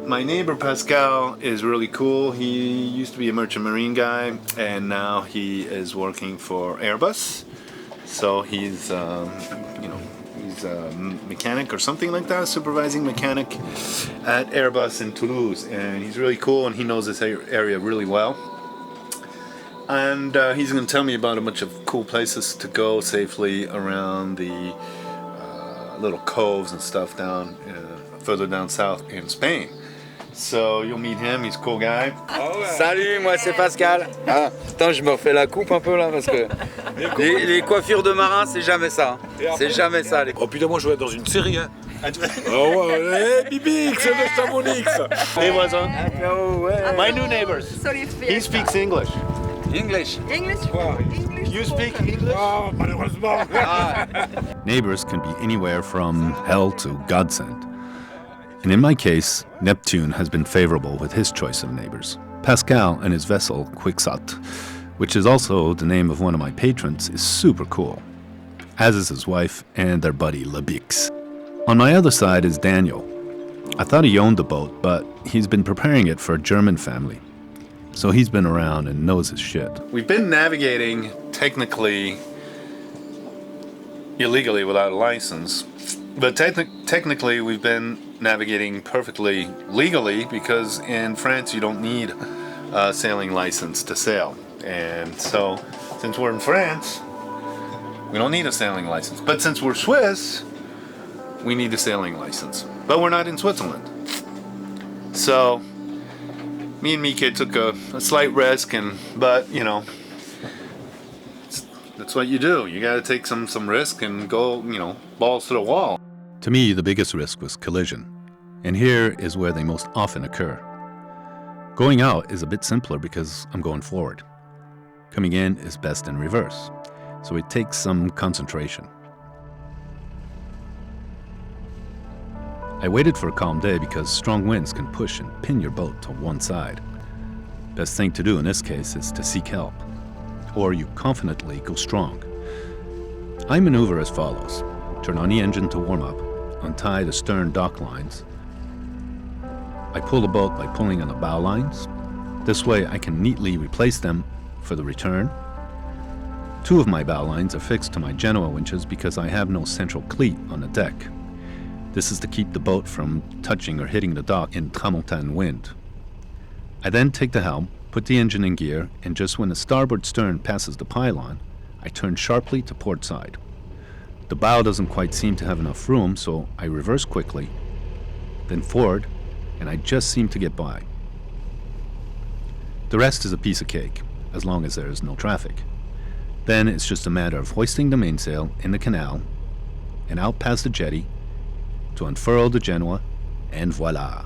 My neighbor Pascal is really cool. He used to be a merchant marine guy, and now he is working for Airbus. So he's, he's a mechanic or something like that, supervising mechanic at Airbus in Toulouse. And he's really cool, and he knows this area really well. And he's going to tell me about a bunch of cool places to go safely around the little coves and stuff down further down south in Spain. So you'll meet him, he's a cool guy. Salut, moi c'est Pascal. Ah, putain, je me refais la coupe un peu là parce que les coiffures de marins, c'est jamais ça. C'est jamais ça. Oh putain, moi je vais être dans une série, hein. Oh ouais, hey, Bibix de Chamonix. Hey, voisin. My new neighbors. He speaks English. English. You speak English? Oh, malheureusement. Neighbors can be anywhere from hell to godsend. And in my case, Neptune has been favorable with his choice of neighbors. Pascal and his vessel, Quixote, which is also the name of one of my patrons, is super cool, as is his wife and their buddy Labix. On my other side is Daniel. I thought he owned the boat, but he's been preparing it for a German family. So he's been around and knows his shit. We've been navigating technically illegally without a license, but technically we've been navigating perfectly legally because in France you don't need a sailing license to sail. And so since we're in France, we don't need a sailing license. But since we're Swiss, we need a sailing license. But we're not in Switzerland. So me and Mika took a slight risk, but you know, that's what you do. You gotta take some risk and go, balls to the wall. To me, the biggest risk was collision, and here is where they most often occur. Going out is a bit simpler because I'm going forward. Coming in is best in reverse, so it takes some concentration. I waited for a calm day because strong winds can push and pin your boat to one side. Best thing to do in this case is to seek help, or you confidently go strong. I maneuver as follows. Turn on the engine to warm up, untie the stern dock lines. I pull the boat by pulling on the bow lines. This way I can neatly replace them for the return. 2 of my bow lines are fixed to my Genoa winches because I have no central cleat on the deck. This is to keep the boat from touching or hitting the dock in tramontane wind. I then take the helm, put the engine in gear, and just when the starboard stern passes the pylon, I turn sharply to port side. The bow doesn't quite seem to have enough room, so I reverse quickly, then forward, and I just seem to get by. The rest is a piece of cake, as long as there is no traffic. Then it's just a matter of hoisting the mainsail in the canal and out past the jetty to unfurl the Genoa, and voila.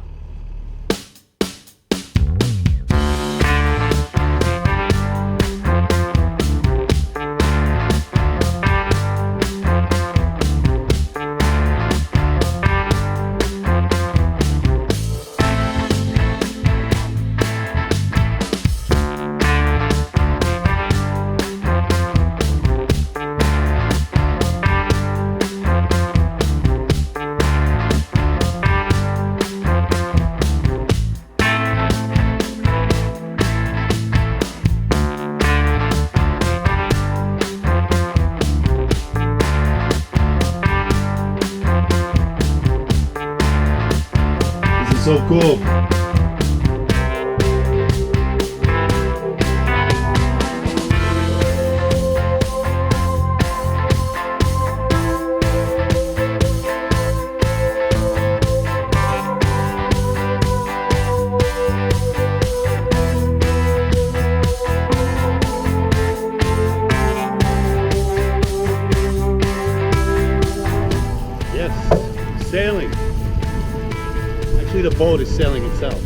So cool. Yes, sailing. Actually, the boat is sailing itself.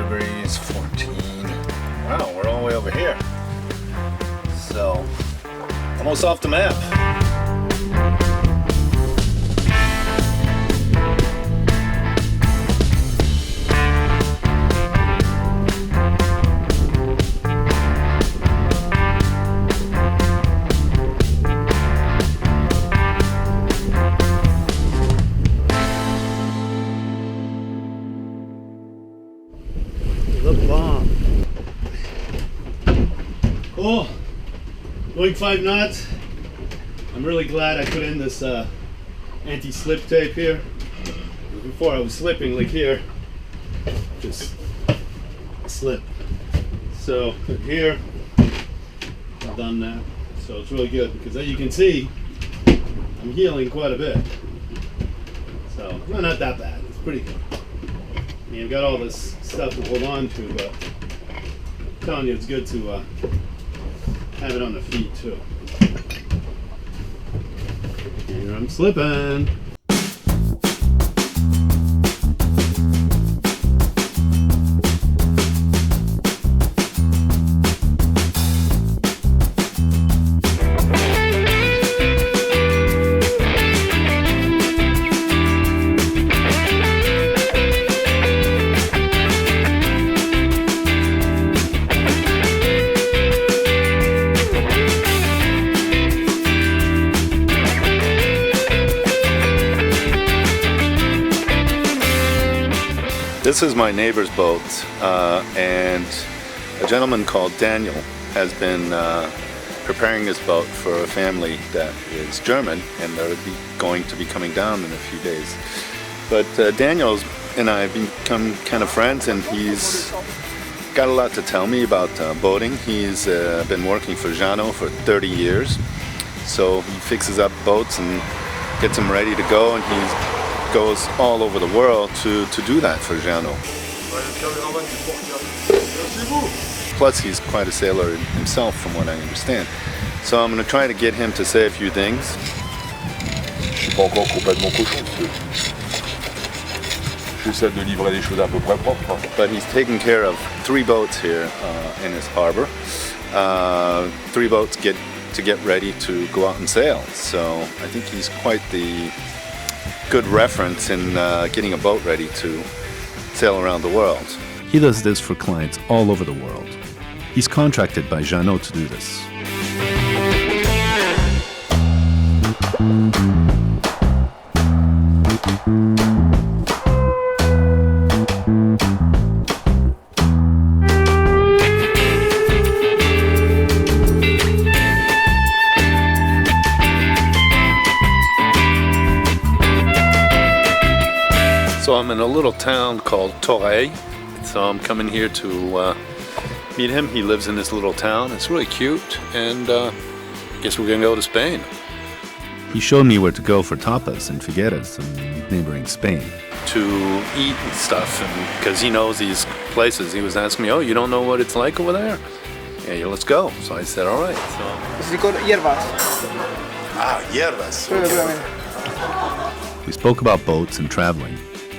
degrees, 14. Wow, we're all the way over here. So, almost off the map. Cool. Going 5 knots. I'm really glad I put in this anti-slip tape here. Before I was slipping like here, just slip. So here, I've done that. So it's really good because as you can see, I'm healing quite a bit. So well, not that bad. It's pretty good. I mean, I've got all this stuff to hold on to, but I'm telling you, it's good to have it on the feet too. Here I'm slipping. This is my neighbor's boat, and a gentleman called Daniel has been preparing his boat for a family that is German, and they're going to be coming down in a few days. But Daniel and I have become kind of friends, and he's got a lot to tell me about boating. He's been working for Jeannot for 30 years, so he fixes up boats and gets them ready to go, and he goes all over the world to do that for Jeannot. Plus he's quite a sailor himself from what I understand. So I'm going to try to get him to say a few things. Je suis pas encore complètement cochon, j'essaie de livrer des choses à peu près propres. But he's taking care of 3 boats here in his harbor. 3 boats get ready to go out and sail. So I think he's quite the good reference in getting a boat ready to sail around the world. He does this for clients all over the world. He's contracted by Jeannot to do this. So I'm in a little town called Torre. So I'm coming here to meet him. He lives in this little town. It's really cute, and I guess we're gonna go to Spain. He showed me where to go for tapas and figueras in neighboring Spain. To eat and stuff, and because he knows these places, he was asking me, "Oh, you don't know what it's like over there? Yeah, let's go." So I said, "All right." So It's called hierbas. Ah, hierbas. We spoke about boats and traveling.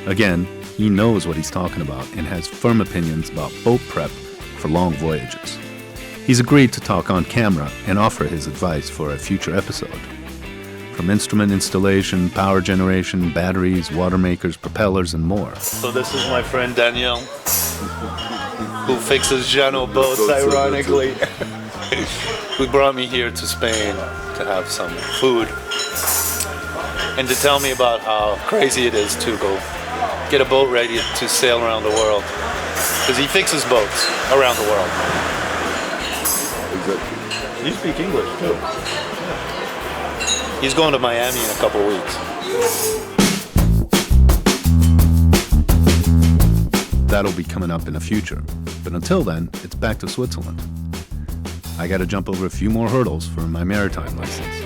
Again, he knows what he's talking about and has firm opinions about boat prep for long voyages. He's agreed to talk on camera and offer his advice for a future episode. From instrument installation, power generation, batteries, water makers, propellers, and more. So this is my friend Daniel, who fixes Jeannot boats, ironically. Who brought me here to Spain to have some food and to tell me about how crazy it is to go get a boat ready to sail around the world. Because he fixes boats around the world. Exactly. You speak English too. He's going to Miami in a couple weeks. That'll be coming up in the future. But until then, it's back to Switzerland. I gotta jump over a few more hurdles for my maritime license.